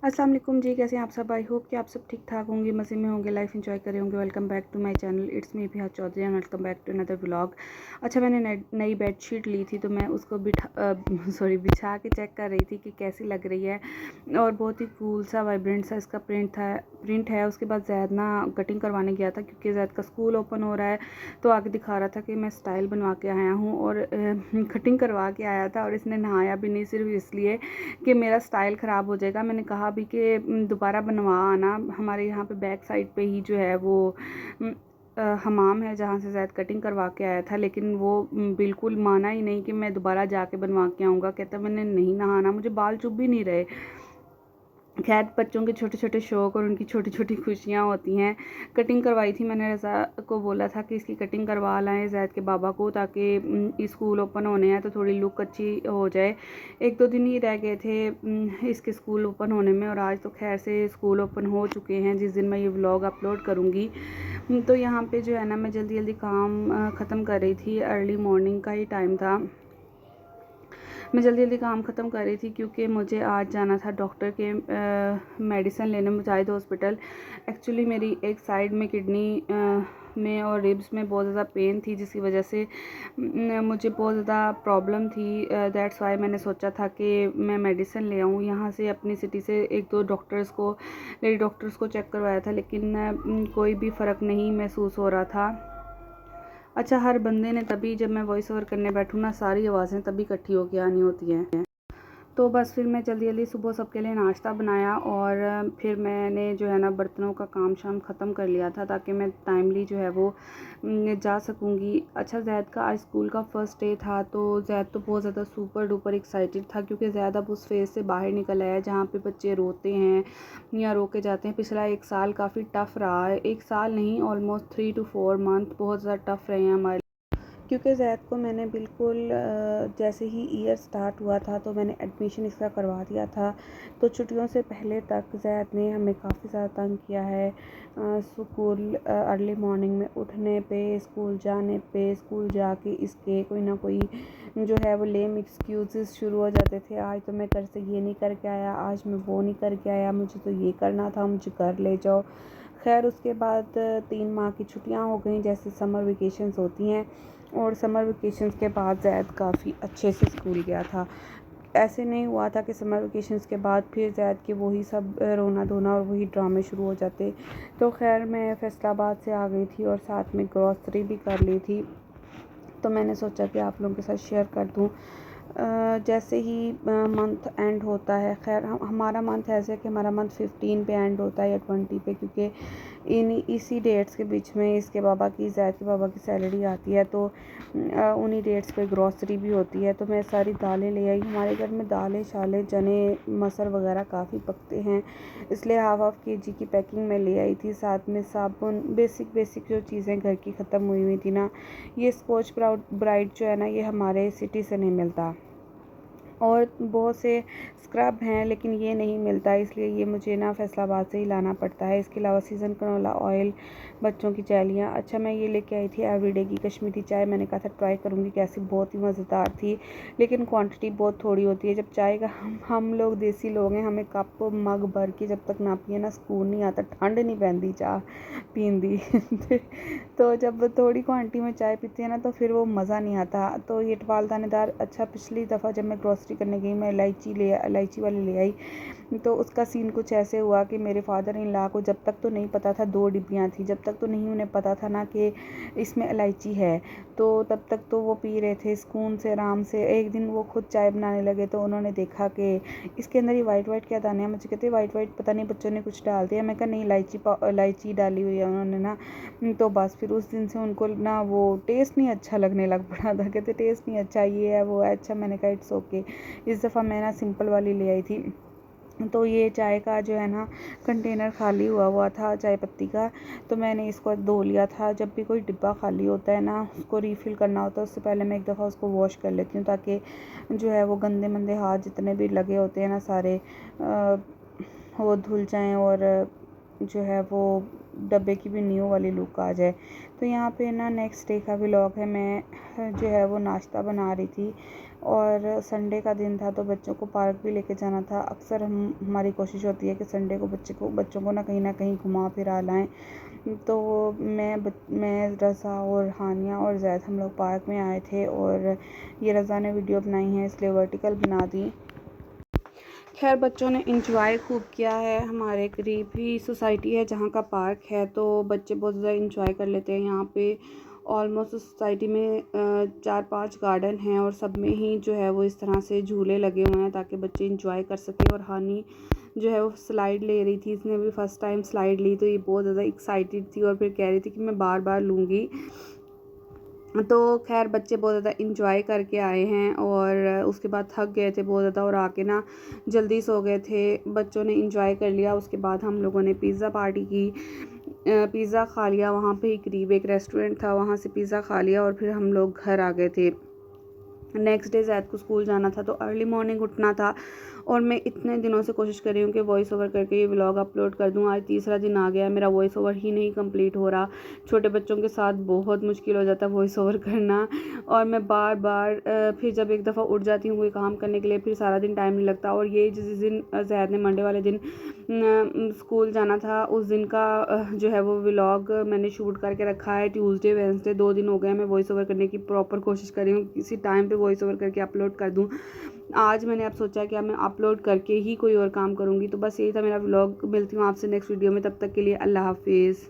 अस्सलाम वालेकुम जी, कैसे हैं आप सब। आई होप कि आप सब ठीक ठाक होंगे, मज़े में होंगे, लाइफ एंजॉय कर रहे होंगे। Welcome back to my channel, it's me Fihad Chowdhury and welcome back to another vlog. अच्छा, मैंने नई बेडशीट ली थी तो मैं उसको बिछा के चेक कर रही थी कि कैसी लग रही है। और बहुत ही कूल सा वाइब्रेंट सा इसका प्रिंट है। उसके बाद जैद ना कटिंग करवाने गया था क्योंकि जैद का स्कूल ओपन हो रहा है, तो आगे दिखा रहा था कि मैं स्टाइल बनवा के आया हूँ और कटिंग करवा के आया था। और इसने नहाया भी नहीं, सिर्फ इसलिए कि मेरा स्टाइल ख़राब हो जाएगा। मैंने कहा भी कि दोबारा बनवा आना। हमारे यहाँ पे बैक साइड पे ही जो है वो हमाम है जहाँ से ज़ैद कटिंग करवा के आया था, लेकिन वो बिल्कुल माना ही नहीं कि मैं दोबारा जाके बनवा के आऊँगा। कहता मैंने नहीं नहाना, मुझे बाल चुभ भी नहीं रहे। खैर, बच्चों के छोटे छोटे शौक़ और उनकी छोटी छोटी खुशियाँ होती हैं। कटिंग करवाई थी मैंने, रज़ा को बोला था कि इसकी कटिंग करवा लाएं ज़ैद के बाबा को, ताकि स्कूल ओपन होने हैं तो थोड़ी लुक अच्छी हो जाए। 1-2 दिन ही रह गए थे इसके स्कूल ओपन होने में, और आज तो खैर से स्कूल ओपन हो चुके हैं जिस दिन मैं ये व्लॉग अपलोड करूँगी। तो यहाँ पर जो है ना, मैं जल्दी जल्दी काम ख़त्म कर रही थी। अर्ली मॉर्निंग का ही टाइम था। मैं जल्दी जल्दी काम ख़त्म कर रही थी क्योंकि मुझे आज जाना था डॉक्टर के मेडिसिन लेने मुजाहिद हॉस्पिटल। एक्चुअली मेरी एक साइड में किडनी में और रिब्स में बहुत ज़्यादा पेन थी, जिसकी वजह से मुझे बहुत ज़्यादा प्रॉब्लम थी। दैट्स वाई मैंने सोचा था कि मैं मेडिसिन ले आऊँ यहाँ से अपनी सिटी से। 1-2 लेडी डॉक्टर्स को चेक करवाया था, लेकिन कोई भी फ़र्क नहीं महसूस हो रहा था। अच्छा, हर बंदे ने तभी, जब मैं वॉइस ओवर करने बैठूँ ना, सारी आवाज़ें तभी इकट्ठी होकर आनी होती हैं। तो बस फिर मैं जल्दी जल्दी सुबह सबके लिए नाश्ता बनाया और फिर मैंने जो है ना बर्तनों का काम शाम ख़त्म कर लिया था, ताकि मैं टाइमली जो है वो जा सकूँगी। अच्छा, ज़ैद का आज स्कूल का फ़र्स्ट डे था, तो ज़ैद तो बहुत ज़्यादा सुपर डुपर एक्साइटेड था क्योंकि ज़्यादा अब उस फेज़ से बाहर निकल आया है जहाँ पे बच्चे रोते हैं या रोके जाते हैं। पिछला 1 साल काफ़ी टफ़ रहा है। 1 साल नहीं, ऑलमोस्ट 3 to 4 मंथ बहुत ज़्यादा टफ़ रहे हैं हमारे, क्योंकि ज़ैद को मैंने बिल्कुल जैसे ही ईयर स्टार्ट हुआ था तो मैंने एडमिशन इसका करवा दिया था। तो छुट्टियों से पहले तक ज़ैद ने हमें काफ़ी ज़्यादा तंग किया है। स्कूल अर्ली मॉर्निंग में उठने पे, स्कूल जाने पे, स्कूल जाके इसके कोई ना कोई जो है वो लेम एक्सक्यूज़ेस शुरू हो जाते थे। आज तो मैं घर से ये नहीं करके आया, आज मैं वो नहीं करके आया, मुझे तो ये करना था, मुझे घर ले जाओ। खैर, उसके बाद 3 माह की छुट्टियाँ हो गई, जैसे समर वेकेशंस होती हैं, और समर वेकेशंस के बाद ज़ैद काफ़ी अच्छे से स्कूल गया था। ऐसे नहीं हुआ था कि समर वेकेशंस के बाद फिर ज़ैद के वही सब रोना धोना और वही ड्रामे शुरू हो जाते। तो खैर, मैं फैसलाबाद से आ गई थी और साथ में ग्रॉसरी भी कर ली थी, तो मैंने सोचा कि आप लोगों के साथ शेयर कर दूँ। जैसे ही मंथ एंड होता है, खैर हमारा मंथ ऐसे है कि हमारा मंथ 15 पे एंड होता है या 20 पे, क्योंकि इसी डेट्स के बीच में इसके बाबा की, ज़ैद के बाबा की सैलरी आती है, तो उन्हीं डेट्स पे ग्रॉसरी भी होती है। तो मैं सारी दालें ले आई। हमारे घर में दालें शाले चने मटर वगैरह काफ़ी पकते हैं, इसलिए हाफ केजी की पैकिंग मैं ले आई थी। साथ में साबुन, बेसिक जो चीज़ें घर की ख़त्म हुई थी ना। ये स्कॉच ब्राइट जो है ना, ये हमारे सिटी से नहीं मिलता, और बहुत से स्क्रब हैं लेकिन ये नहीं मिलता, इसलिए ये मुझे ना फैसलाबाद से ही लाना पड़ता है। इसके अलावा सीज़न कनोला ऑयल, बच्चों की जैलियाँ। अच्छा, मैं ये लेके आई थी एवरीडे की कश्मीरी चाय। मैंने कहा था ट्राई करूँगी कैसी, बहुत ही मज़ेदार थी, लेकिन क्वांटिटी बहुत थोड़ी होती है। जब चाय का हम लोग देसी लोग हैं, हमें कप मग भर के जब तक ना पिए ना सुकून नहीं आता, ठंड नहीं पैंदी चाह पींदी तो जब थोड़ी क्वांटिटी में चाय पीती है ना, तो फिर वो मज़ा नहीं आता। तो ये टवाल दानेदार, अच्छा पिछली दफ़ा जब मैं ग्रॉसरी करने गई, मैं इलायची वाली ले आई, तो उसका सीन कुछ ऐसे हुआ कि मेरे फादर इन लॉ को जब तक तो नहीं पता था, 2 डिब्बियाँ थी, जब तक तो नहीं उन्हें पता था ना कि इसमें इलायची है, तो तब तक तो वो पी रहे थे सुकून से, आराम से। एक दिन वो खुद चाय बनाने लगे तो उन्होंने देखा कि इसके अंदर ये वाइट क्या दाने हैं। मुझे कहते वाइट पता नहीं, बच्चों ने कुछ डाल दिया। मैं कहा नहीं, इलायची डाली हुई है उन्होंने ना। तो बस फिर उस दिन से उनको ना वो टेस्ट नहीं अच्छा लगने लग पड़ा था। कहते टेस्ट नहीं अच्छा, ये है वो है। अच्छा, मैंने कहा इट्स ओके। इस दफ़ा मैं ना सिंपल वाली ले आई थी। तो ये चाय का जो है ना कंटेनर खाली हुआ था चाय पत्ती का, तो मैंने इसको धो लिया था। जब भी कोई डिब्बा खाली होता है ना, उसको रीफ़िल करना होता है, उससे पहले मैं एक दफ़ा उसको वॉश कर लेती हूँ, ताकि जो है वो गंदे मंदे हाथ जितने भी लगे होते हैं ना सारे वो धुल जाएं, और जो है वो डब्बे की भी न्यू वाली लुक आ जाए। तो यहाँ पे ना नेक्स्ट डे का व्लॉग है। मैं जो है वो नाश्ता बना रही थी और संडे का दिन था तो बच्चों को पार्क भी लेके जाना था। अक्सर हमारी कोशिश होती है कि संडे को बच्चों को ना कहीं घुमा फिरा लाएं। तो मैं रज़ा और हानिया और जैद हम लोग पार्क में आए थे और ये रज़ा ने वीडियो बनाई है इसलिए वर्टिकल बना दी। खैर बच्चों ने इंजॉय खूब किया है। हमारे करीब ही सोसाइटी है जहाँ का पार्क है तो बच्चे बहुत ज़्यादा इंजॉय कर लेते हैं। यहाँ पे ऑलमोस्ट सोसाइटी में 4-5 गार्डन हैं और सब में ही जो है वो इस तरह से झूले लगे हुए हैं ताकि बच्चे इंजॉय कर सकें। और हानी जो है वो स्लाइड ले रही थी, इसने भी फ़र्स्ट टाइम स्लाइड ली तो ये बहुत ज़्यादा एक्साइटेड थी और फिर कह रही थी कि मैं बार बार लूँगी। तो खैर बच्चे बहुत ज़्यादा इंजॉय करके आए हैं और उसके बाद थक गए थे बहुत ज़्यादा और आके ना जल्दी सो गए थे। बच्चों ने इंजॉय कर लिया। उसके बाद हम लोगों ने पिज़्ज़ा पार्टी की, पिज़्ज़ा खा लिया। वहाँ पे ही करीब एक रेस्टोरेंट था, वहाँ से पिज़्ज़ा खा लिया और फिर हम लोग घर आ गए थे। नेक्स्ट डे ज़ैद को स्कूल जाना था तो अर्ली मॉर्निंग उठना था और मैं इतने दिनों से कोशिश कर रही हूँ कि वॉइस ओवर करके ये व्लॉग अपलोड कर दूँ। आज तीसरा दिन आ गया, मेरा वॉइस ओवर ही नहीं कंप्लीट हो रहा। छोटे बच्चों के साथ बहुत मुश्किल हो जाता है वॉइस ओवर करना और मैं बार बार फिर जब एक दफ़ा उठ जाती हूँ कोई काम करने के लिए फिर सारा दिन टाइम नहीं लगता। और ये जिस दिन ज़ैद ने मंडे वाले दिन स्कूल जाना था उस दिन का जो है वो व्लॉग मैंने शूट करके रखा है। ट्यूसडे वेडनेसडे 2 दिन हो गए मैं वॉइस ओवर करने की प्रॉपर कोशिश कर रही हूँ किसी टाइम पे वॉइस ओवर करके अपलोड कर दूँ। आज मैंने अब सोचा कि अब मैं अपलोड करके ही कोई और काम करूँगी। तो बस यही था मेरा व्लॉग। मिलती हूँ आपसे नेक्स्ट वीडियो में, तब तक के लिए अल्लाह हाफिज़।